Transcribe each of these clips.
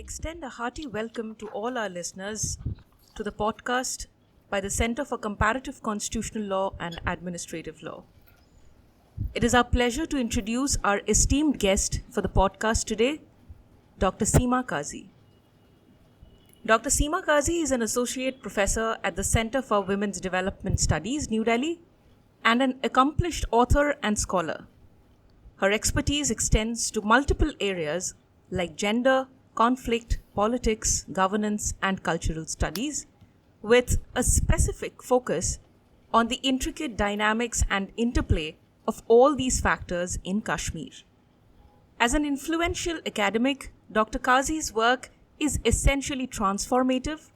extend a hearty welcome to all our listeners to the podcast by the Center for Comparative Constitutional Law and Administrative Law. It is our pleasure to introduce our esteemed guest for the podcast today, Dr. Seema Kazi. Dr. Seema Kazi is an associate professor at the Center for Women's Development Studies, New Delhi, and an accomplished author and scholar. Her expertise extends to multiple areas like gender, conflict, politics, governance, and cultural studies, with a specific focus on the intricate dynamics and interplay of all these factors in Kashmir. As an influential academic, Dr. Kazi's work is essentially transformative,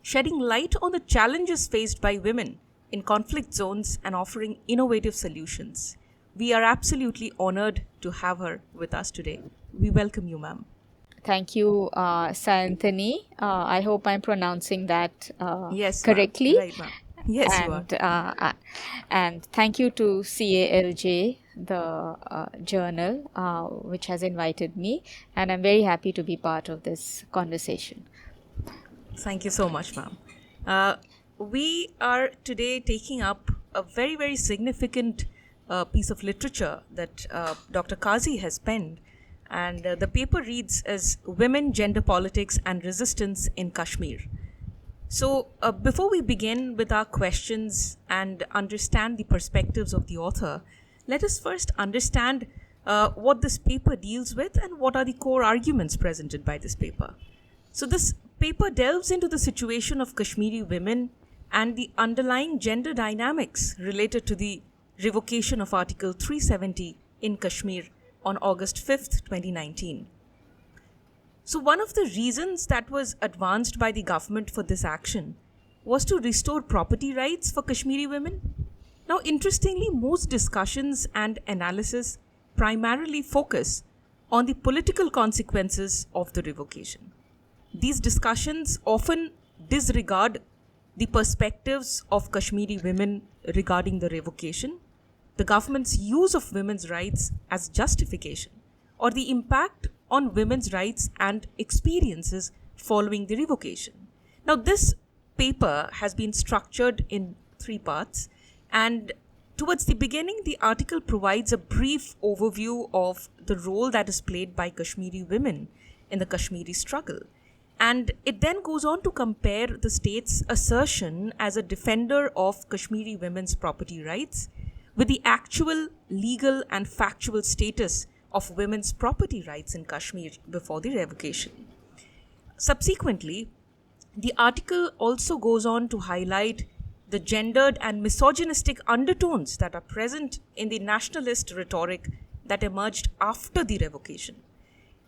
shedding light on the challenges faced by women in conflict zones and offering innovative solutions. We are absolutely honored to have her with us today. We welcome you, ma'am. Thank you, Sayantani. I hope I'm pronouncing that Yes, correctly. ma'am. Right, ma'am. Yes, you are. And thank you to CALJ, the journal, which has invited me. And I'm very happy to be part of this conversation. Thank you so much, ma'am. We are today taking up a very, very significant piece of literature that Dr. Kazi has penned. And the paper reads as Women, Gender Politics and Resistance in Kashmir. So before we begin with our questions and understand the perspectives of the author, let us first understand what this paper deals with and what are the core arguments presented by this paper. So this paper delves into the situation of Kashmiri women and the underlying gender dynamics related to the revocation of Article 370 in Kashmir on August 5th, 2019. So one of the reasons that was advanced by the government for this action was to restore property rights for Kashmiri women. Now, interestingly, most discussions and analysis primarily focus on the political consequences of the revocation. These discussions often disregard the perspectives of Kashmiri women regarding the revocation, the government's use of women's rights as justification, or the impact on women's rights and experiences following the revocation. Now, this paper has been structured in 3 parts, and towards the beginning, the article provides a brief overview of the role that is played by Kashmiri women in the Kashmiri struggle. And it then goes on to compare the state's assertion as a defender of Kashmiri women's property rights with the actual legal and factual status of women's property rights in Kashmir before the revocation. Subsequently, the article also goes on to highlight the gendered and misogynistic undertones that are present in the nationalist rhetoric that emerged after the revocation.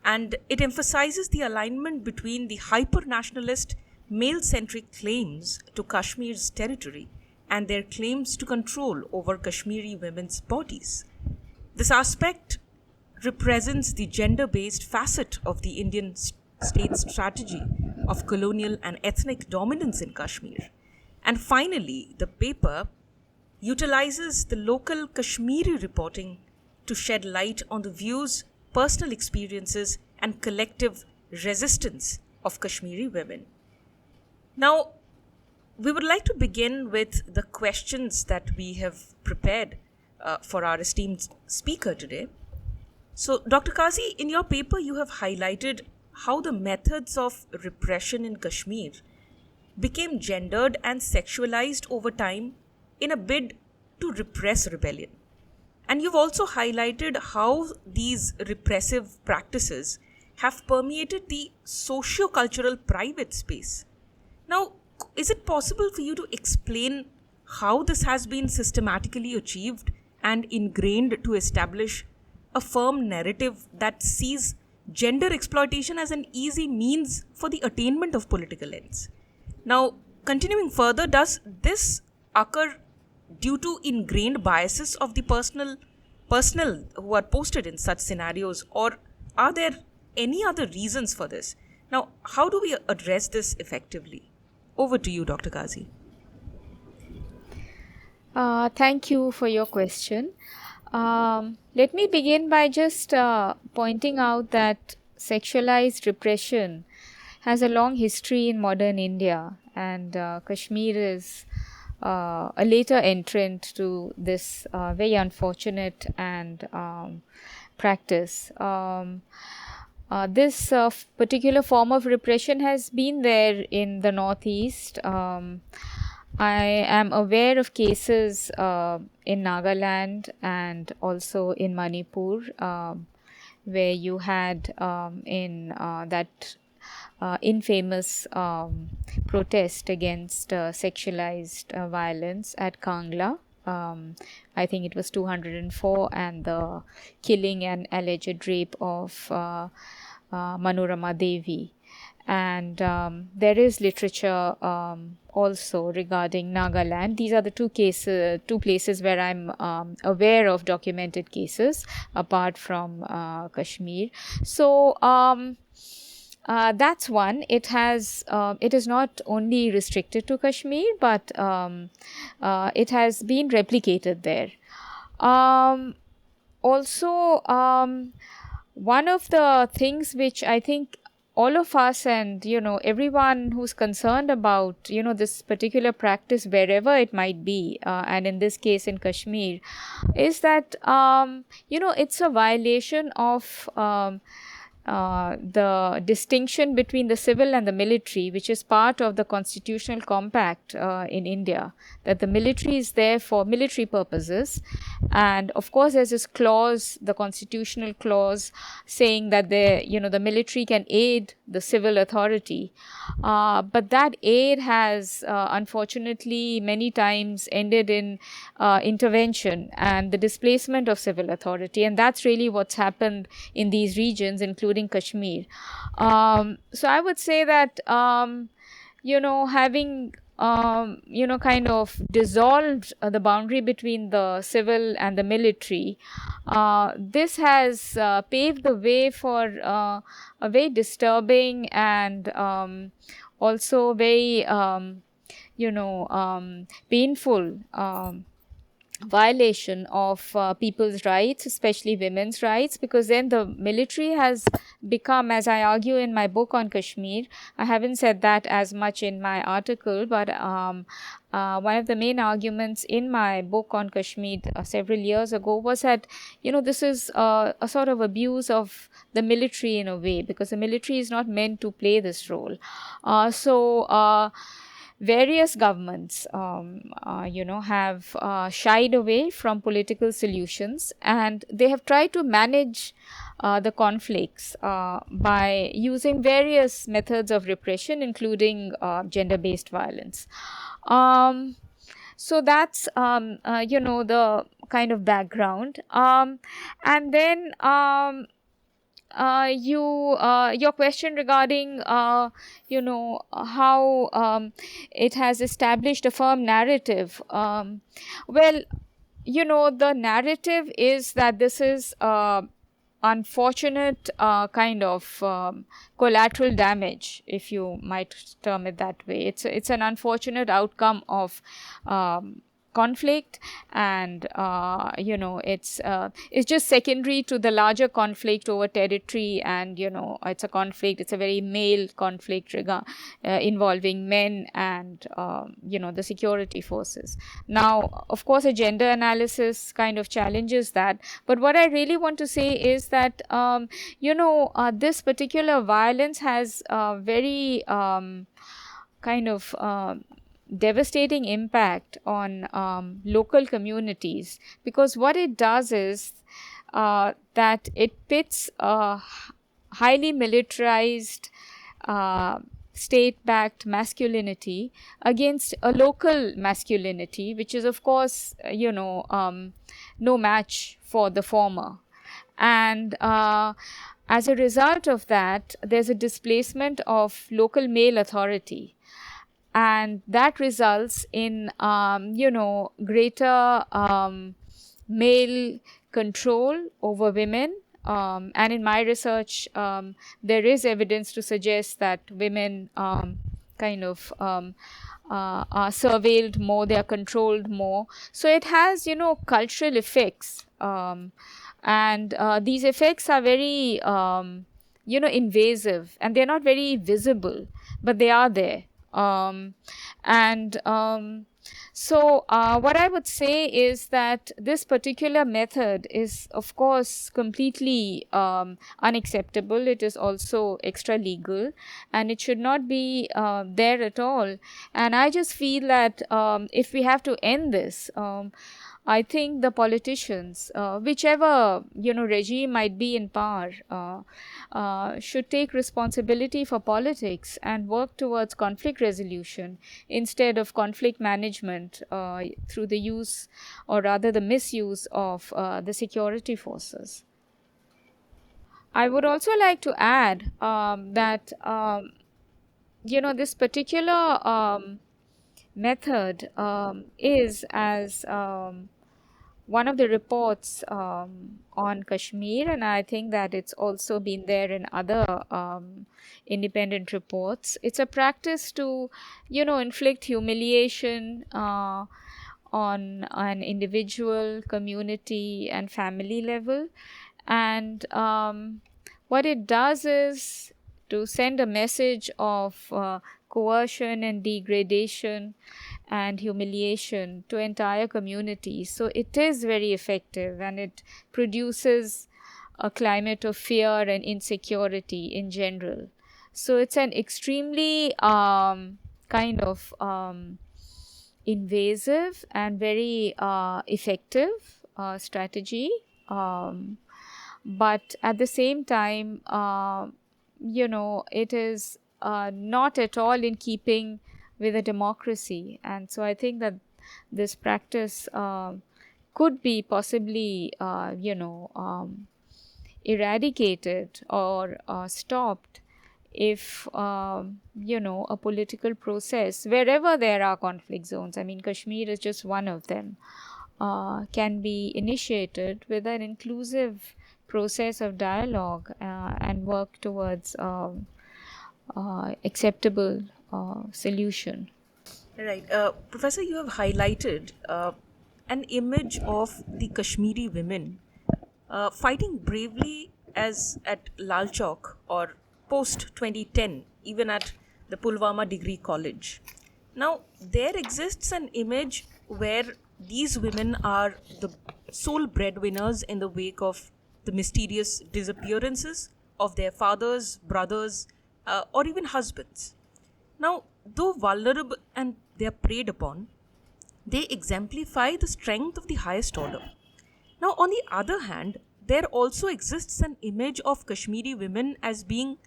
And it emphasizes the alignment between the hyper-nationalist, male-centric claims to Kashmir's territory and their claims to control over Kashmiri women's bodies. This aspect represents the gender-based facet of the Indian state's strategy of colonial and ethnic dominance in Kashmir. And finally, the paper utilizes the local Kashmiri reporting to shed light on the views, personal experiences, and collective resistance of Kashmiri women. Now, we would like to begin with the questions that we have prepared for our esteemed speaker today. So, Dr. Kazi, in your paper, you have highlighted how the methods of repression in Kashmir became gendered and sexualized over time in a bid to repress rebellion. And you've also highlighted how these repressive practices have permeated the socio-cultural private space. Now, is it possible for you to explain how this has been systematically achieved and ingrained to establish a firm narrative that sees gender exploitation as an easy means for the attainment of political ends? Now, continuing further, does this occur due to ingrained biases of the personnel who are posted in such scenarios, or are there any other reasons for this? Now, how do we address this effectively? Over to you, Dr. Kazi. Thank you for your question. Let me begin by just pointing out that sexualized repression has a long history in modern India, and Kashmir is a later entrant to this very unfortunate and practice. This particular form of repression has been there in the Northeast. I am aware of cases in Nagaland and also in Manipur, where you had in that infamous protest against sexualized violence at Kangla. I think it was 204, and the killing and alleged rape of Manorama Devi. And there is literature also regarding Nagaland. These are the two places where I'm aware of documented cases apart from Kashmir. So that's one. It is not only restricted to Kashmir, but it has been replicated there. Also, one of the things which I think all of us and everyone who's concerned about this particular practice wherever it might be, and in this case in Kashmir, is that it's a violation of the distinction between the civil and the military, which is part of the constitutional compact in India, that the military is there for military purposes. And of course, there's this clause, the constitutional clause, saying that the military can aid the civil authority. But that aid has unfortunately many times ended in intervention and the displacement of civil authority. And that's really what's happened in these regions, including Kashmir. So I would say that, having kind of dissolved the boundary between the civil and the military, this has paved the way for a very disturbing and also very, painful violation of people's rights, especially women's rights, because then the military has become, as I argue in my book on Kashmir, I haven't said that as much in my article, but one of the main arguments in my book on Kashmir several years ago was that, this is a sort of abuse of the military in a way, because the military is not meant to play this role. Various governments, have shied away from political solutions, and they have tried to manage the conflicts by using various methods of repression, including gender-based violence. So that's, the kind of background. And then your question regarding how it has established a firm narrative. The narrative is that this is unfortunate kind of collateral damage, if you might term it that way. It's an unfortunate outcome of conflict, and it's just secondary to the larger conflict over territory, and it's a conflict, it's a very male conflict involving men and the security forces. Now, of course, a gender analysis kind of challenges that, but what I really want to say is that this particular violence has very kind of devastating impact on local communities, because what it does is that it pits highly militarized state-backed masculinity against a local masculinity, which is of course no match for the former. And as a result of that, there's a displacement of local male authority, and that results in greater male control over women. And in my research, there is evidence to suggest that women kind of are surveilled more, they are controlled more. So it has cultural effects, and these effects are very invasive, and they're not very visible, but they are there. And So, what I would say is that this particular method is, of course, completely unacceptable. It is also extra legal, and it should not be there at all. And I just feel that if we have to end this, I think the politicians, whichever regime might be in power, should take responsibility for politics and work towards conflict resolution instead of conflict management through the use, or rather the misuse, of the security forces. I would also like to add that this particular method is, as one of the reports on Kashmir, and I think that it's also been there in other independent reports. It's a practice to, inflict humiliation on an individual, community, and family level. And what it does is to send a message of coercion and degradation and humiliation to entire communities. So it is very effective, and it produces a climate of fear and insecurity in general. So it's an extremely kind of invasive and very effective strategy. But at the same time, it is not at all in keeping with a democracy. And so I think that this practice could be possibly, eradicated or stopped if, a political process, wherever there are conflict zones, I mean, Kashmir is just one of them, can be initiated with an inclusive process of dialogue and work towards acceptable solution. Right. Professor, you have highlighted an image of the Kashmiri women fighting bravely as at Lal Chowk or post 2010, even at the Pulwama Degree College. Now, there exists an image where these women are the sole breadwinners in the wake of the mysterious disappearances of their fathers, brothers, or even husbands. Now, though vulnerable and they are preyed upon, they exemplify the strength of the highest order. Now, on the other hand, there also exists an image of Kashmiri women as being,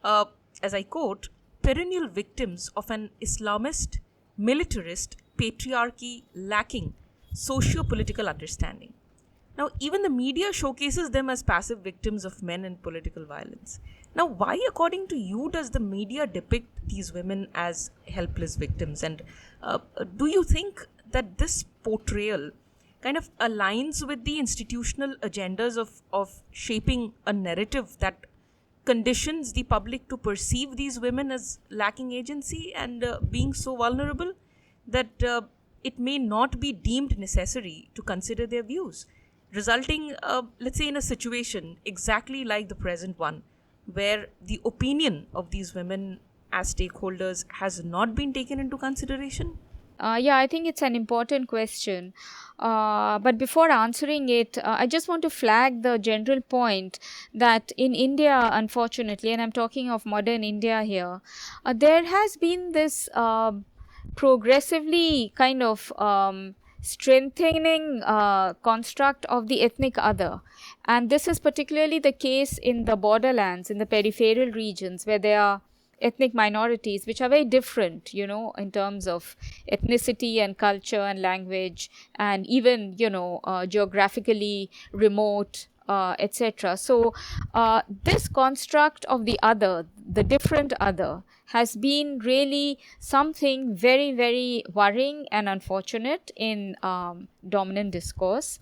as I quote, perennial victims of an Islamist, militarist patriarchy lacking socio political understanding. Now, even the media showcases them as passive victims of men and political violence. Now, why, according to you, does the media depict these women as helpless victims? And do you think that this portrayal kind of aligns with the institutional agendas of shaping a narrative that conditions the public to perceive these women as lacking agency and being so vulnerable that it may not be deemed necessary to consider their views, resulting, let's say, in a situation exactly like the present one, where the opinion of these women as stakeholders has not been taken into consideration? Yeah, I think it's an important question. But before answering it, I just want to flag the general point that in India, unfortunately, and I'm talking of modern India here, there has been this progressively kind of strengthening construct of the ethnic other. And this is particularly the case in the borderlands, in the peripheral regions, where there are ethnic minorities which are very different, in terms of ethnicity and culture and language, and even, geographically remote, etc. So this construct of the other, the different other, has been really something very, very worrying and unfortunate in dominant discourse.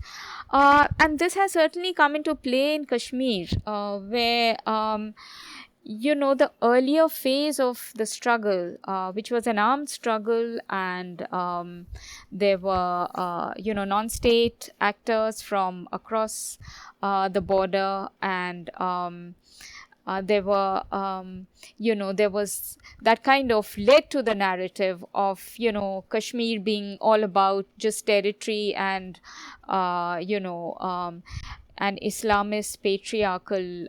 And this has certainly come into play in Kashmir, where the earlier phase of the struggle, which was an armed struggle, and there were, non-state actors from across the border, and There were, there was that kind of led to the narrative of, Kashmir being all about just territory and, an Islamist patriarchal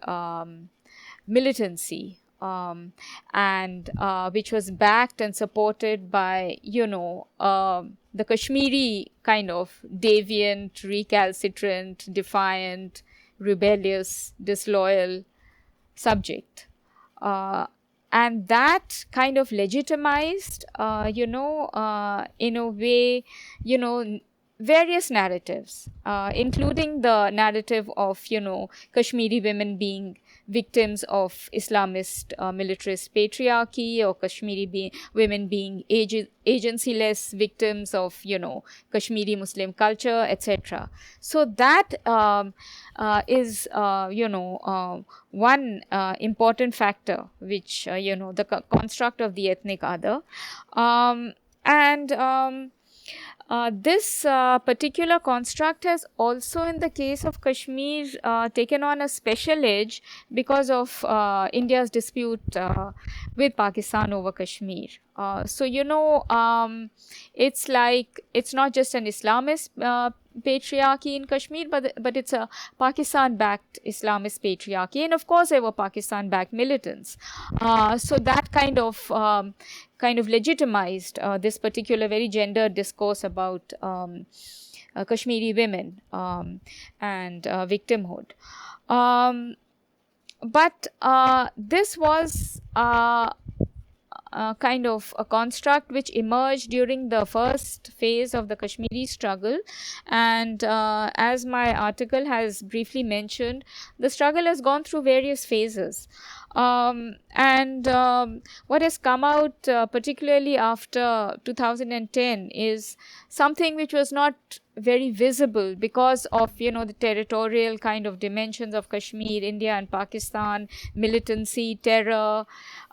militancy, and which was backed and supported by, the Kashmiri kind of deviant, recalcitrant, defiant, rebellious, disloyal subject. And that kind of legitimized, in a way, various narratives, including the narrative of, Kashmiri women being victims of Islamist militarist patriarchy, or Kashmiri women being agencyless victims of, Kashmiri Muslim culture, etc. So that is, one important factor, which, the construct of the ethnic other. And this particular construct has also, in the case of Kashmir, taken on a special edge because of India's dispute with Pakistan over Kashmir. So, it's like, it's not just an Islamist patriarchy in Kashmir, but it's a Pakistan-backed Islamist patriarchy, and of course there were Pakistan-backed militants. So that kind of legitimized this particular very gendered discourse about Kashmiri women and victimhood. But this was kind of a construct which emerged during the first phase of the Kashmiri struggle, and as my article has briefly mentioned, the struggle has gone through various phases. And what has come out particularly after 2010 is something which was not very visible because of, the territorial kind of dimensions of Kashmir, India and Pakistan, militancy, terror,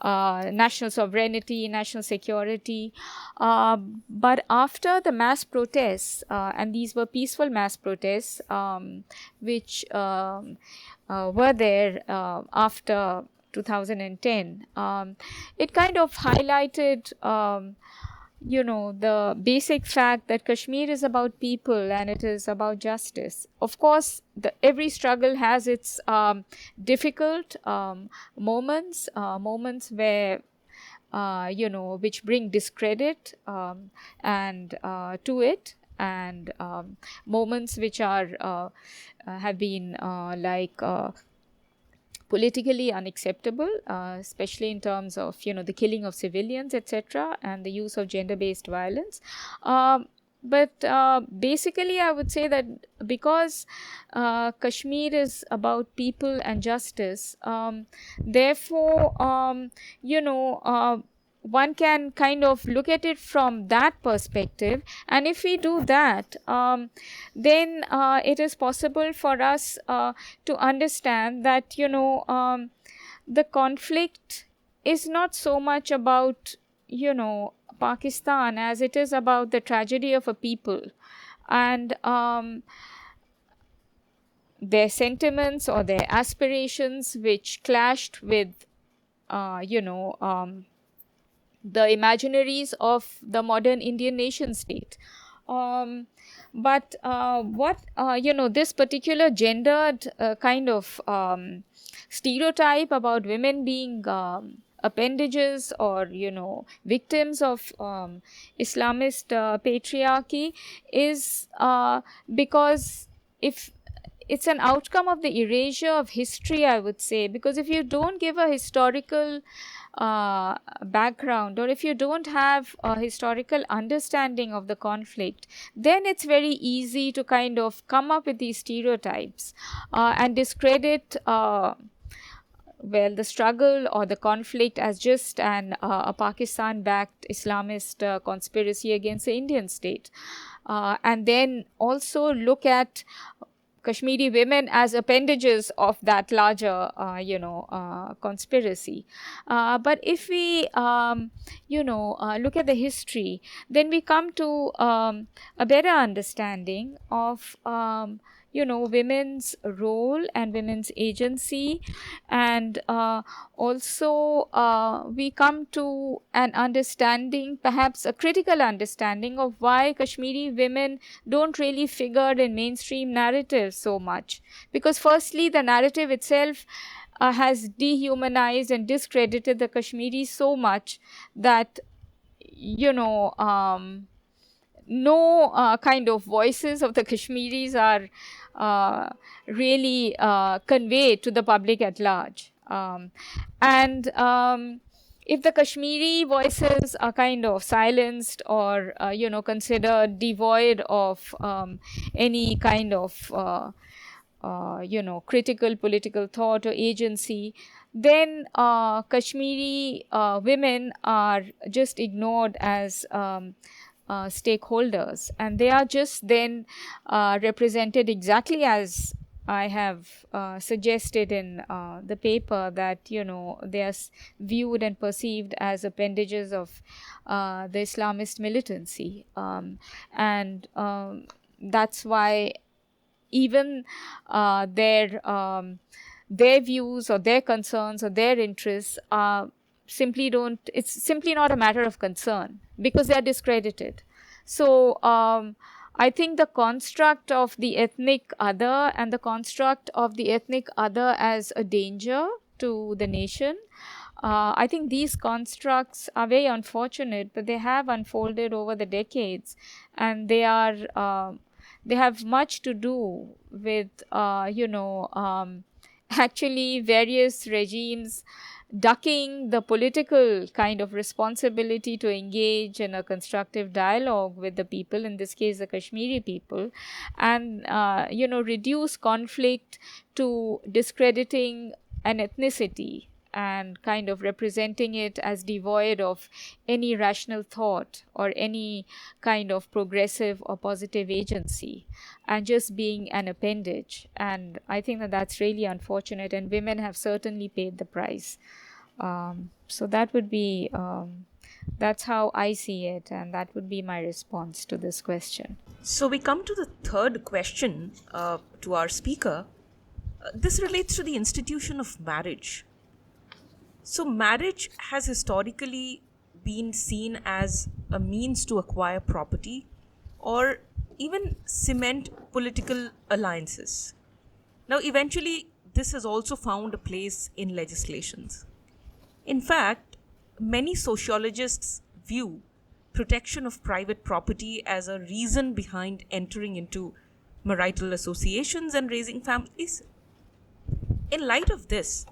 national sovereignty, national security. But after the mass protests, and these were peaceful mass protests, which were there after 2010, it kind of highlighted the basic fact that Kashmir is about people and it is about justice. Of course, every struggle has its difficult moments where which bring discredit and to it, and moments which are have been politically unacceptable, especially in terms of the killing of civilians, etc., and the use of gender-based violence. But basically, I would say that because Kashmir is about people and justice, therefore, one can kind of look at it from that perspective, and if we do that, then it is possible for us to understand that the conflict is not so much about Pakistan as it is about the tragedy of a people and their sentiments or their aspirations which clashed with the imaginaries of the modern Indian nation state. But what this particular gendered kind of stereotype about women being appendages or victims of Islamist patriarchy is because if it's an outcome of the erasure of history, I would say, because if you don't give a historical background, or if you don't have a historical understanding of the conflict, then it's very easy to kind of come up with these stereotypes and discredit the struggle or the conflict as just a Pakistan-backed Islamist conspiracy against the Indian state, and then also look at Kashmiri women as appendages of that larger, conspiracy. But if we, look at the history, then we come to a better understanding of, women's role and women's agency, and also we come to an understanding, perhaps a critical understanding, of why Kashmiri women don't really figure in mainstream narratives so much. Because firstly, the narrative itself has dehumanized and discredited the Kashmiris so much that no kind of voices of the Kashmiris are really conveyed to the public at large. And if the Kashmiri voices are kind of silenced or, considered devoid of any kind of, critical political thought or agency, then Kashmiri women are just ignored as stakeholders, and they are just then represented exactly as I have suggested in the paper, that they are viewed and perceived as appendages of the Islamist militancy, and that's why even their views or their concerns or their interests it's simply not a matter of concern, because they are discredited. So I think the construct of the ethnic other and the construct of the ethnic other as a danger to the nation, I think these constructs are very unfortunate, but they have unfolded over the decades, and they have much to do with actually various regimes ducking the political kind of responsibility to engage in a constructive dialogue with the people, in this case the Kashmiri people, and reduce conflict to discrediting an ethnicity and kind of representing it as devoid of any rational thought or any kind of progressive or positive agency, and just being an appendage. And I think that that's really unfortunate, and women have certainly paid the price. So that would be, that's how I see it, and that would be my response to this question. So we come to the third question to our speaker. This relates to the institution of marriage. So marriage has historically been seen as a means to acquire property or even cement political alliances. Now, eventually, this has also found a place in legislations. In fact, many sociologists view protection of private property as a reason behind entering into marital associations and raising families. In light of this,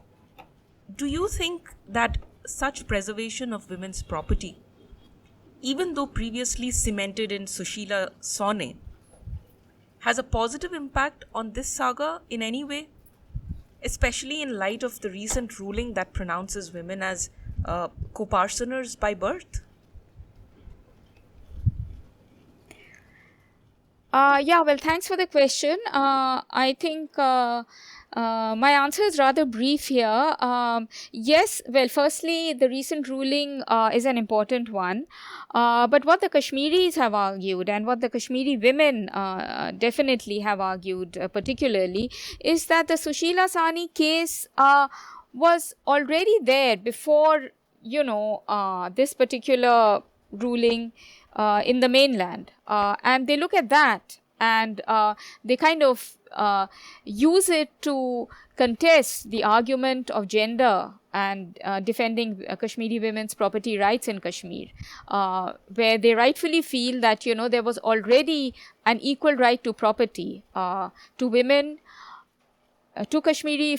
do you think that such preservation of women's property, even though previously cemented in Sushila Sone, has a positive impact on this saga in any way, especially in light of the recent ruling that pronounces women as co-parceners by birth? Well, thanks for the question. I think my answer is rather brief here. Yes, well, firstly, the recent ruling is an important one. But what the Kashmiris have argued, and what the Kashmiri women definitely have argued particularly, is that the Sushila Sani case was already there before, this particular ruling in the mainland. And they look at that, and they kind of use it to contest the argument of gender and defending Kashmiri women's property rights in Kashmir, where they rightfully feel that, there was already an equal right to property to women, to Kashmiri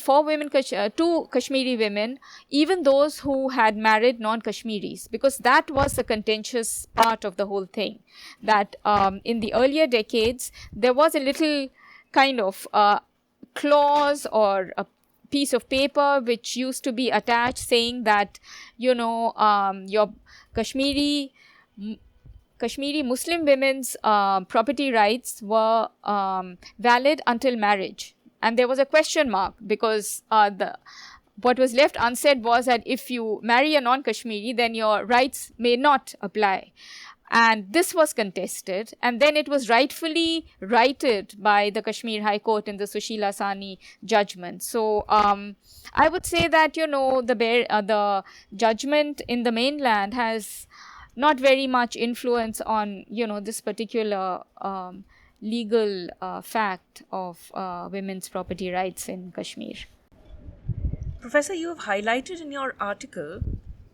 women, even those who had married non-Kashmiris, because that was the contentious part of the whole thing. That in the earlier decades, there was a little kind of clause or a piece of paper which used to be attached saying that, your Kashmiri Muslim women's property rights were valid until marriage. And there was a question mark, because what was left unsaid was that if you marry a non-Kashmiri, then your rights may not apply. And this was contested, and then it was rightfully righted by the Kashmir High Court in the Sushila Sani judgment. So I would say that, the judgment in the mainland has not very much influence on, this particular legal fact of women's property rights in Kashmir. Professor, you have highlighted in your article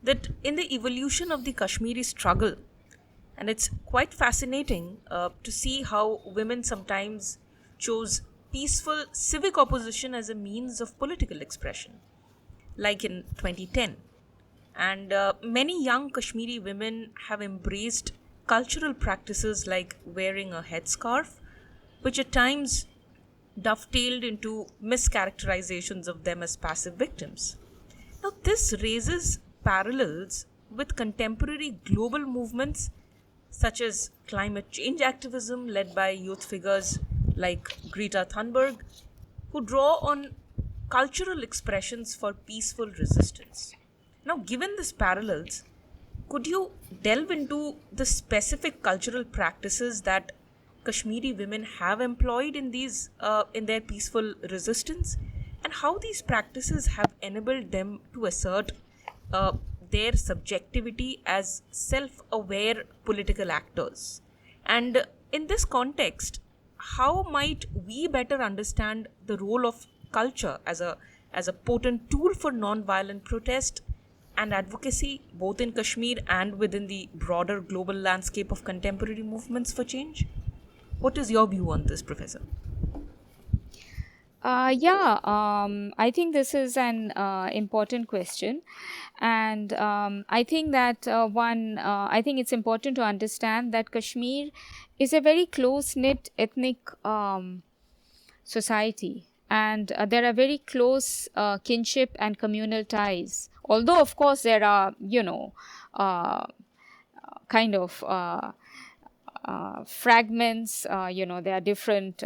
that in the evolution of the Kashmiri struggle, and it's quite fascinating to see how women sometimes chose peaceful civic opposition as a means of political expression, like in 2010. And many young Kashmiri women have embraced cultural practices like wearing a headscarf, which at times dovetailed into mischaracterizations of them as passive victims. Now, this raises parallels with contemporary global movements such as climate change activism led by youth figures like Greta Thunberg, who draw on cultural expressions for peaceful resistance. Now, given these parallels, could you delve into the specific cultural practices that Kashmiri women have employed in their peaceful resistance, and how these practices have enabled them to assert uh, their subjectivity as self-aware political actors? And in this context, how might we better understand the role of culture as a potent tool for non-violent protest and advocacy, both in Kashmir and within the broader global landscape of contemporary movements for change? What is your view on this, Professor? I think this is an important question, and I think that I think it's important to understand that Kashmir is a very close knit ethnic society, and there are very close kinship and communal ties. Although, of course, there are kind of fragments. There are different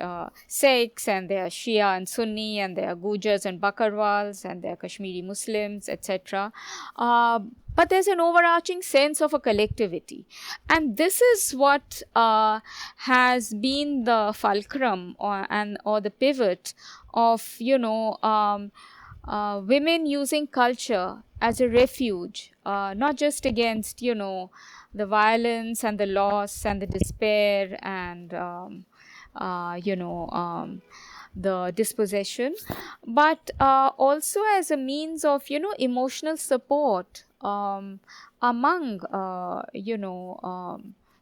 sects, and there are Shia and Sunni, and there are Gujars and Bakarwals, and there are Kashmiri Muslims, etc. But there's an overarching sense of a collectivity, and this is what has been the fulcrum or the pivot of women using culture as a refuge, not just against, the violence and the loss and the despair and, the dispossession, but also as a means of, emotional support among,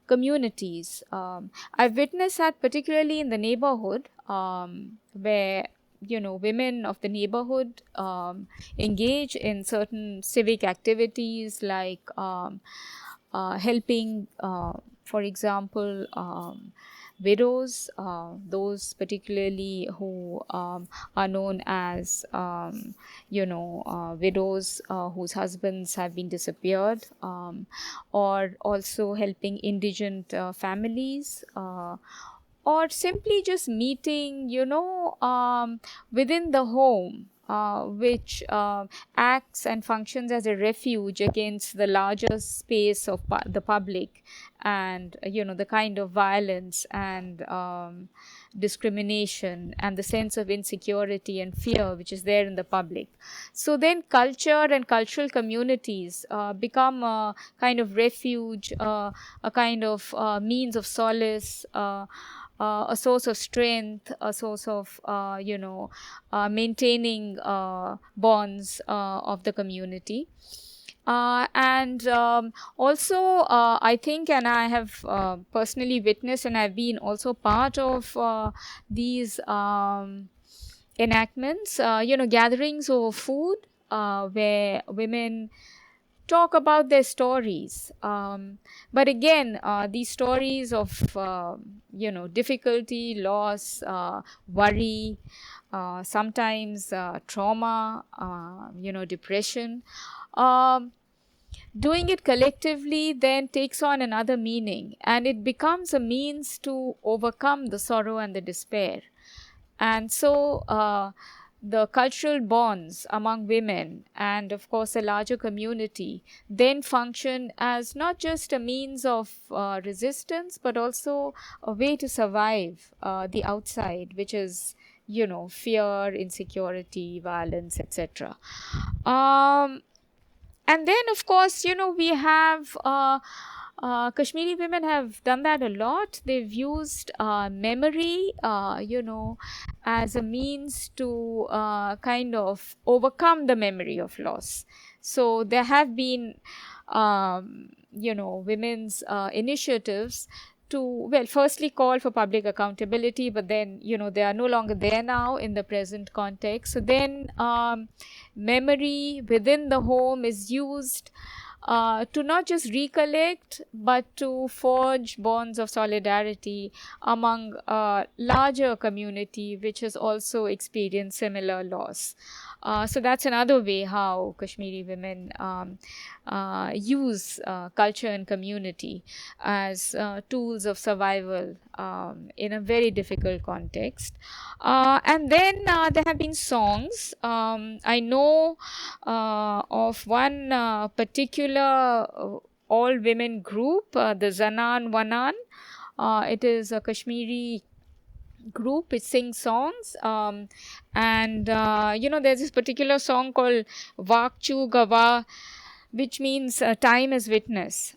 communities. I've witnessed that particularly in the neighborhood, where women of the neighborhood engage in certain civic activities like helping, for example, widows, those particularly who are known as widows whose husbands have been disappeared, or also helping indigent families, or simply just meeting, within the home, which acts and functions as a refuge against the larger space of the public, and the kind of violence and discrimination and the sense of insecurity and fear which is there in the public. So then culture and cultural communities become a kind of refuge, a kind of means of solace, a source of strength, a source of, maintaining bonds of the community. And also, I think, and I have personally witnessed, and I've been also part of these enactments, gatherings over food, where women talk about their stories. But again, these stories of, difficulty, loss, worry, sometimes trauma, depression. Doing it collectively then takes on another meaning, and it becomes a means to overcome the sorrow and the despair. And so, the cultural bonds among women and, of course, a larger community then function as not just a means of resistance, but also a way to survive the outside, which is, fear, insecurity, violence, etc. And then, of course, we have Kashmiri women have done that a lot. They've used memory, as a means to kind of overcome the memory of loss. So there have been, women's initiatives to, well, firstly call for public accountability, but then, they are no longer there now in the present context. So then memory within the home is used to not just recollect, but to forge bonds of solidarity among a larger community which has also experienced similar loss. So that's another way how Kashmiri women use culture and community as tools of survival in a very difficult context. And then there have been songs. I know of one particular all women group, the Zanan Wanan. It is a Kashmiri group. It sings songs, and there's this particular song called Vakchu Gava, which means time as witness.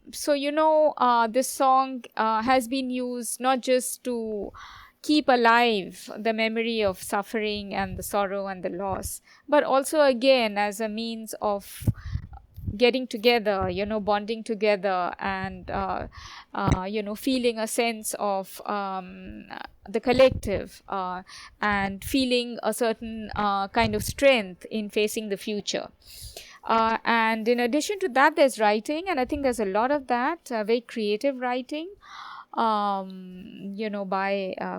This song has been used not just to keep alive the memory of suffering and the sorrow and the loss, but also again as a means of getting together, bonding together, and feeling a sense of the collective, and feeling a certain kind of strength in facing the future. And in addition to that, there's writing, and I think there's a lot of that very creative writing, by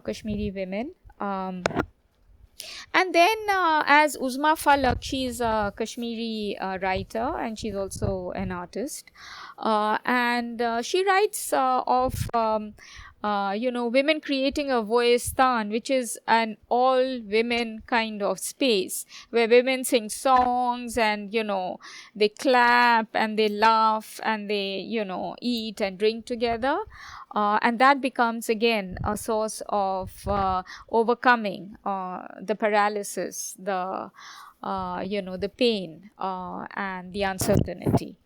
Kashmiri women. And then, as Uzma Falak, she's a Kashmiri writer, and she's also an artist. And she writes of women creating a voistan, which is an all women kind of space where women sing songs and, they clap and they laugh and they, eat and drink together. And that becomes again a source of overcoming the paralysis, the pain, and the uncertainty.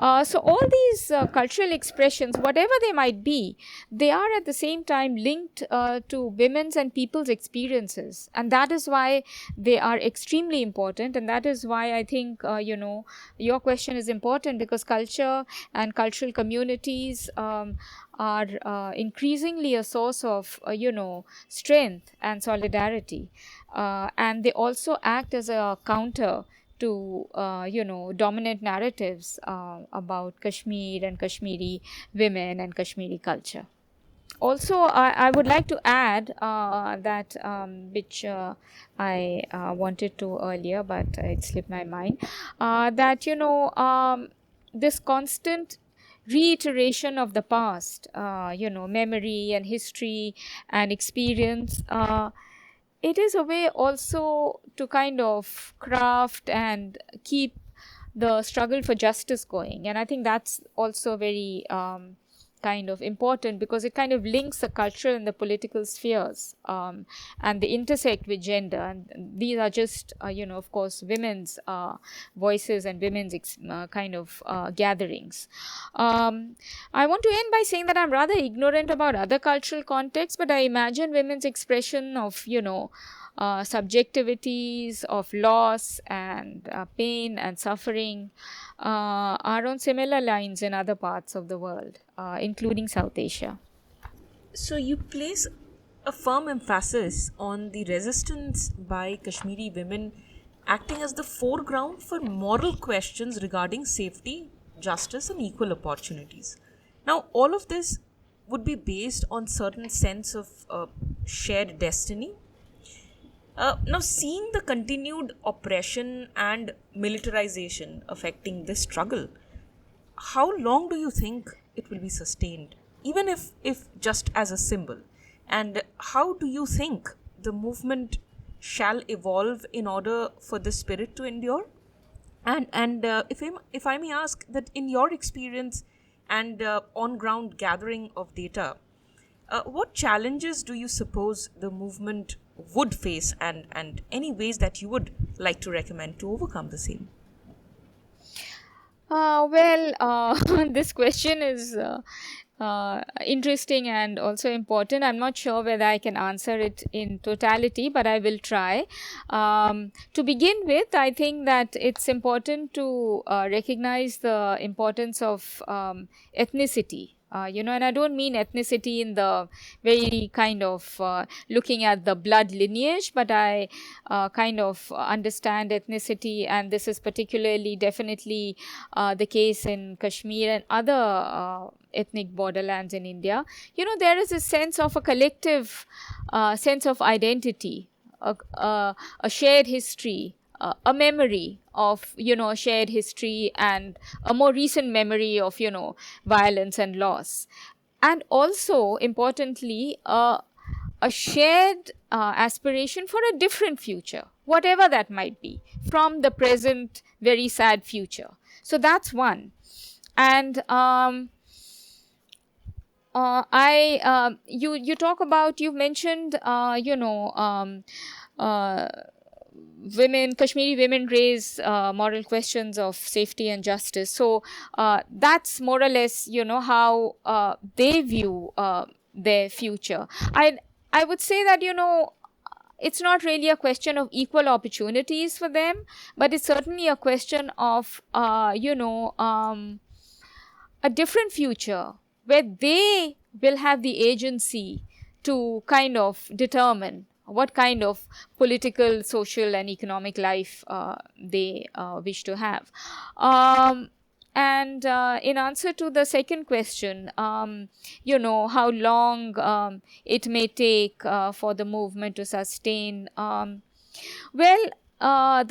So all these cultural expressions, whatever they might be, they are at the same time linked to women's and people's experiences, and that is why they are extremely important. And that is why I think your question is important, because culture and cultural communities are increasingly a source of strength and solidarity, and they also act as a counter to dominant narratives about Kashmir and Kashmiri women and Kashmiri culture. Also, I would like to add that which I wanted to earlier, but it slipped my mind, that this constant reiteration of the past, memory and history and experience, it is a way also to kind of craft and keep the struggle for justice going. And I think that's also very kind of important, because it kind of links the cultural and the political spheres, and they intersect with gender. And these are just, of course, women's voices and women's kind of gatherings. I want to end by saying that I'm rather ignorant about other cultural contexts, but I imagine women's expression of, subjectivities of loss and pain and suffering are on similar lines in other parts of the world, including South Asia. So you place a firm emphasis on the resistance by Kashmiri women acting as the foreground for moral questions regarding safety, justice, and equal opportunities. Now, all of this would be based on certain sense of shared destiny. Now, seeing the continued oppression and militarization affecting this struggle, how long do you think it will be sustained, even if just as a symbol? And how do you think the movement shall evolve in order for the spirit to endure? And if I may ask that in your experience and on ground gathering of data, what challenges do you suppose the movement would face, and any ways that you would like to recommend to overcome the same? This question is interesting and also important. I'm not sure whether I can answer it in totality, but I will try. To begin with, I think that it's important to recognize the importance of ethnicity. And I don't mean ethnicity in the very kind of looking at the blood lineage, but I kind of understand ethnicity, and this is particularly definitely the case in Kashmir and other ethnic borderlands in India. There is a sense of a collective sense of identity, a shared history, a memory of shared history, and a more recent memory of violence and loss, and also importantly a shared aspiration for a different future, whatever that might be, from the present very sad future. So that's one. And you talk about, you've mentioned women, Kashmiri women raise moral questions of safety and justice. So that's more or less, how they view their future. I would say that, it's not really a question of equal opportunities for them, but it's certainly a question of, a different future where they will have the agency to kind of determine what kind of political, social, and economic life they wish to have. And in answer to the second question, how long it may take for the movement to sustain. The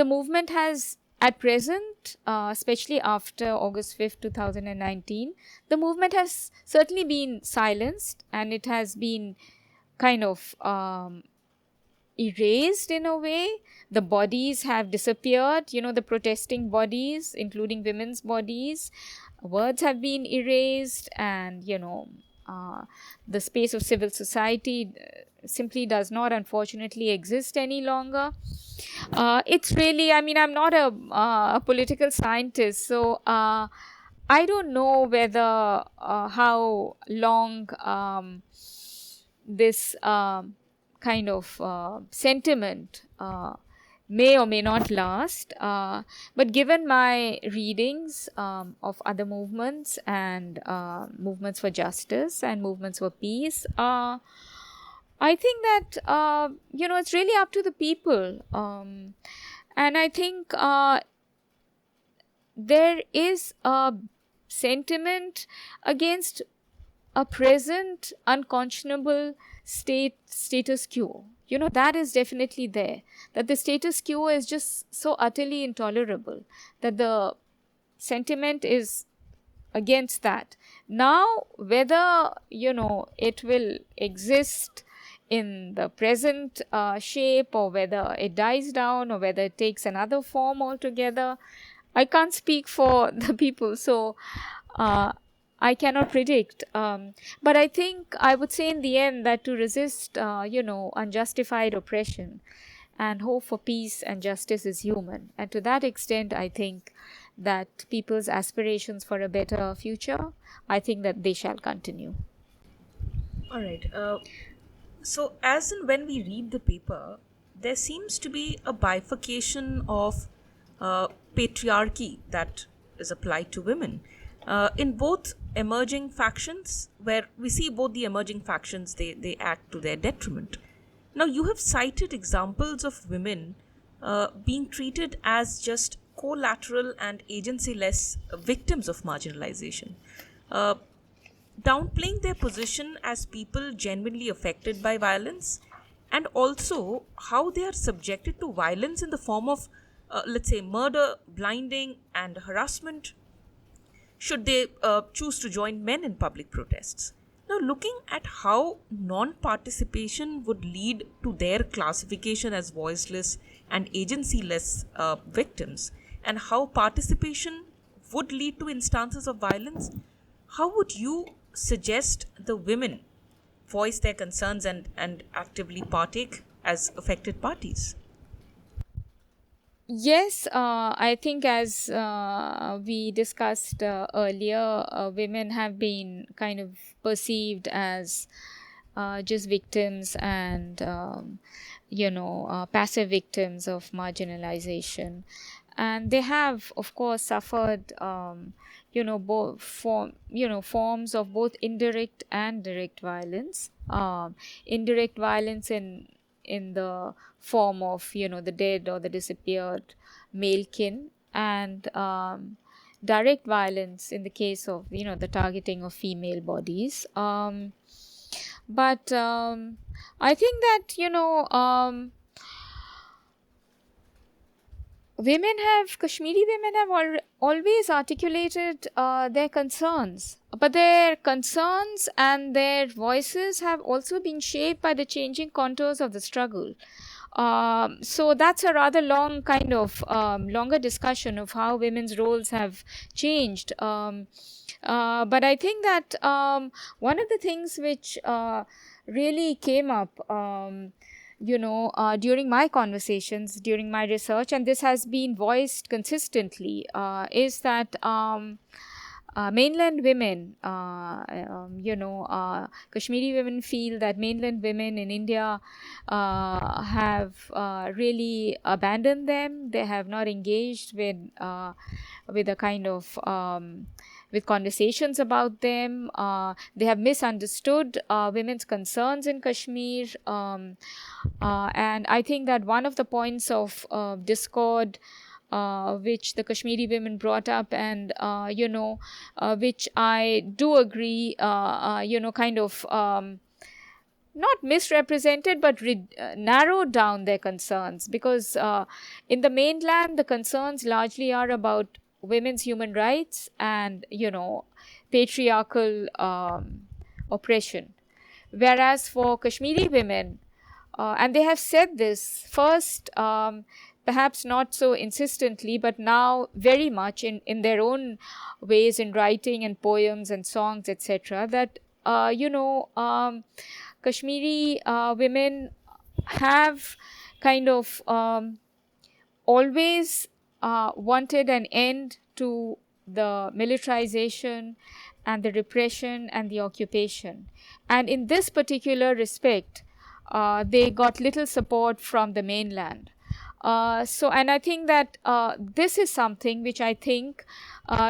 movement has, at present, especially after August 5th, 2019, the movement has certainly been silenced, and it has been kind of erased in a way. The bodies have disappeared, the protesting bodies, including women's bodies. Words have been erased, and, the space of civil society simply does not, unfortunately, exist any longer. It's really, I'm not a political scientist, so I don't know whether how long this kind of sentiment may or may not last. But given my readings of other movements and movements for justice and movements for peace, I think that, it's really up to the people. And I think there is a sentiment against a present unconscionable status quo. That is definitely there. That the status quo is just so utterly intolerable that the sentiment is against that. Now, whether, it will exist in the present shape, or whether it dies down, or whether it takes another form altogether, I can't speak for the people, so I cannot predict. But I think I would say in the end that to resist, unjustified oppression and hope for peace and justice is human. And to that extent, I think that people's aspirations for a better future, I think that they shall continue. All right. So, as and when we read the paper, there seems to be a bifurcation of patriarchy that is applied to women in both emerging factions, where we see both the emerging factions, they act to their detriment. Now, you have cited examples of women being treated as just collateral and agency-less victims of marginalization, downplaying their position as people genuinely affected by violence, and also how they are subjected to violence in the form of, let's say, murder, blinding, and harassment should they choose to join men in public protests. Now, looking at how non participation would lead to their classification as voiceless and agencyless victims, and how participation would lead to instances of violence, how would you suggest the women voice their concerns and actively partake as affected parties? Yes, I think as we discussed earlier, women have been kind of perceived as just victims and passive victims of marginalization, and they have, of course, suffered forms of both indirect and direct violence. Indirect violence in the form of the dead or the disappeared male kin, and direct violence in the case of the targeting of female bodies. But I think that Kashmiri women have always articulated their concerns, but their concerns and their voices have also been shaped by the changing contours of the struggle. So that's a rather long kind of longer discussion of how women's roles have changed. But I think that one of the things which really came up during my conversations, during my research, and this has been voiced consistently, is that mainland women, Kashmiri women feel that mainland women in India have really abandoned them. They have not engaged with a kind of with conversations about them. They have misunderstood women's concerns in Kashmir. And I think that one of the points of discord which the Kashmiri women brought up, and which I do agree, kind of not misrepresented, but narrowed down their concerns, because in the mainland the concerns largely are about women's human rights and patriarchal oppression, whereas for Kashmiri women, and they have said this first, perhaps not so insistently, but now very much in their own ways, in writing and poems and songs, etc., that Kashmiri women have kind of always wanted an end to the militarization and the repression and the occupation. And in this particular respect, they got little support from the mainland. And I think that this is something which I think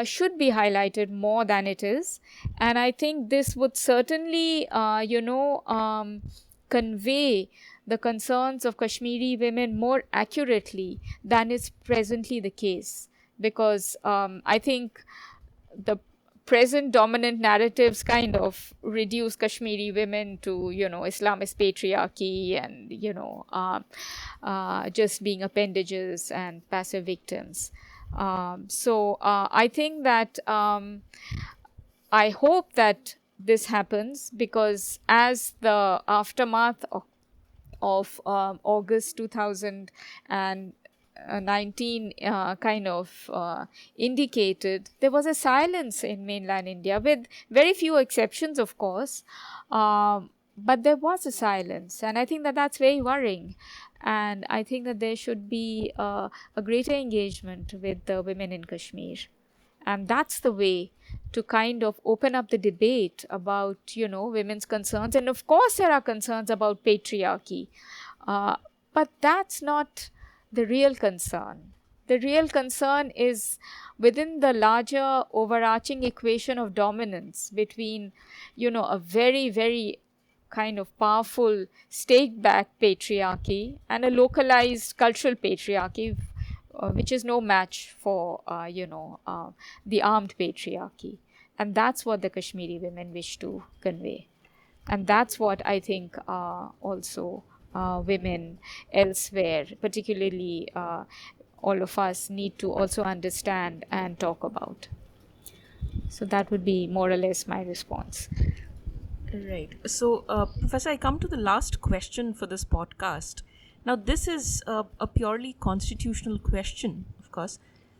should be highlighted more than it is. And I think this would certainly, convey the concerns of Kashmiri women more accurately than is presently the case. Because I think the present dominant narratives kind of reduce Kashmiri women to, Islamist patriarchy and, just being appendages and passive victims. I think that I hope that this happens, because as the aftermath of August 2019 kind of indicated, there was a silence in mainland India, with very few exceptions, of course, but there was a silence, and I think that that's very worrying. And I think that there should be a greater engagement with the women in Kashmir. And that's the way to kind of open up the debate about, women's concerns. And of course, there are concerns about patriarchy. But that's not the real concern. The real concern is within the larger overarching equation of dominance between, a very, very kind of powerful state-backed patriarchy and a localized cultural patriarchy, which is no match for, the armed patriarchy. And that's what the Kashmiri women wish to convey. And that's what I think also women elsewhere, particularly all of us, need to also understand and talk about. So that would be more or less my response. Right. So, Professor, I come to the last question for this podcast. Now, this is a purely constitutional question, of course.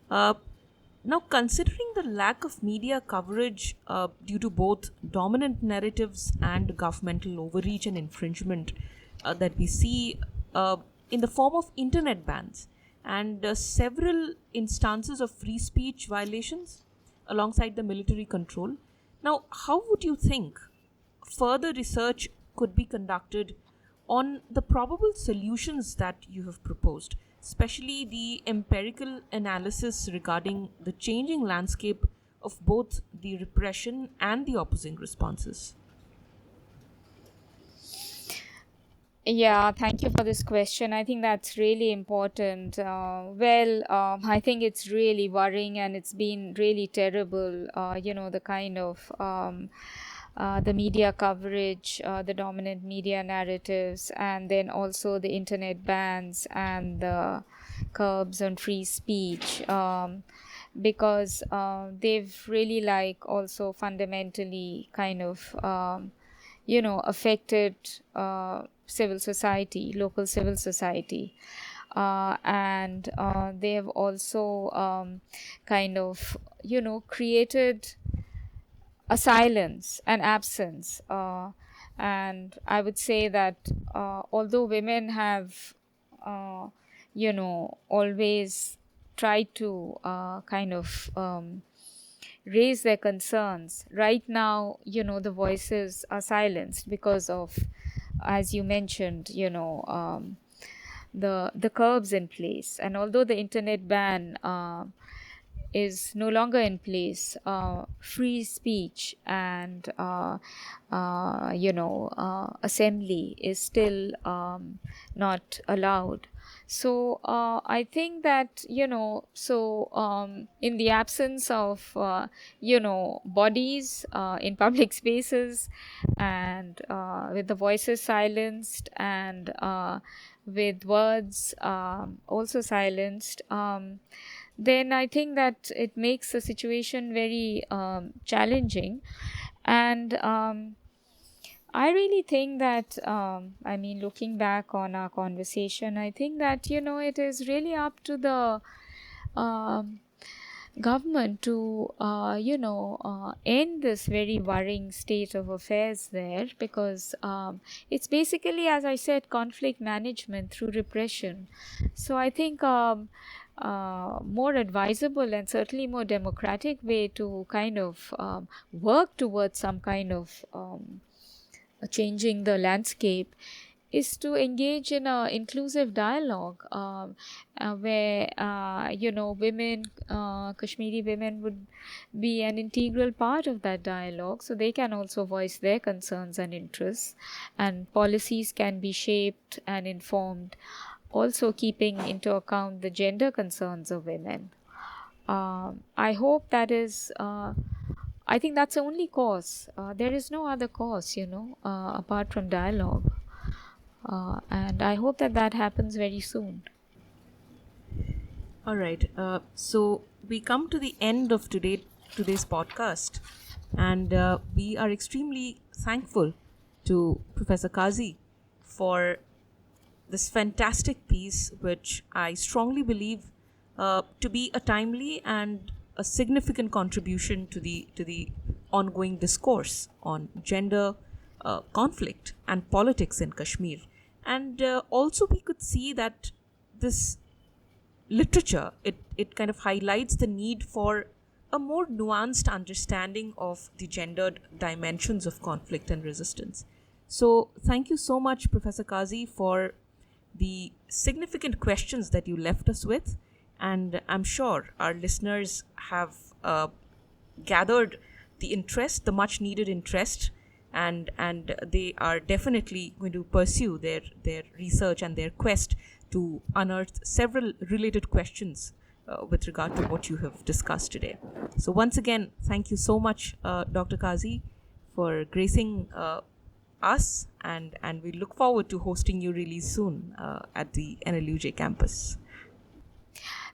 Uh, Now, considering the lack of media coverage due to both dominant narratives and governmental overreach and infringement that we see in the form of internet bans and several instances of free speech violations alongside the military control. Now, how would you think further research could be conducted on the probable solutions that you have proposed, especially the empirical analysis regarding the changing landscape of both the repression and the opposing responses? Yeah, thank you for this question. I think that's really important. I think it's really worrying and it's been really terrible, the kind of the media coverage, the dominant media narratives, and then also the internet bans and the curbs on free speech. Because they've really like also fundamentally kind of affected civil society, local civil society. And they have also kind of, created a silence, an absence. And I would say that although women have, always tried to kind of raise their concerns. Right now, the voices are silenced because of, as you mentioned, the curbs in place. And although the internet ban is no longer in place, free speech and assembly is still not allowed. So I think that in the absence of bodies in public spaces, and with the voices silenced, and with words also silenced, then I think that it makes the situation very challenging. And I really think that, looking back on our conversation, I think that, it is really up to the um, government to, end this very worrying state of affairs there, because it's basically, as I said, conflict management through repression. So I think more advisable and certainly more democratic way to kind of work towards some kind of changing the landscape is to engage in a inclusive dialogue, where women, Kashmiri women, would be an integral part of that dialogue, so they can also voice their concerns and interests, and policies can be shaped and informed, also keeping into account the gender concerns of women. I hope that is. I think that's the only cause. There is no other cause, apart from dialogue. And I hope that that happens very soon. All right. So we come to the end of today's podcast, and we are extremely thankful to Professor Kazi for this fantastic piece, which I strongly believe to be a timely and a significant contribution to the ongoing discourse on gender conflict and politics in Kashmir. And also, we could see that this literature, it kind of highlights the need for a more nuanced understanding of the gendered dimensions of conflict and resistance. So thank you so much, Professor Kazi, for the significant questions that you left us with, and I'm sure our listeners have gathered the interest, the much needed interest, and they are definitely going to pursue their research and their quest to unearth several related questions with regard to what you have discussed today. So once again, thank you so much, Dr. Kazi, for gracing us, and we look forward to hosting you really soon at the NLUJ campus.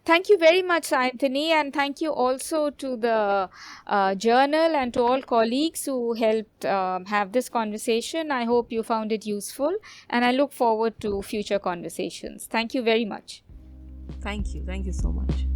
Thank you very much, Sayantani, and thank you also to the journal and to all colleagues who helped have this conversation. I hope you found it useful, and I look forward to future conversations. Thank you very much. Thank you so much.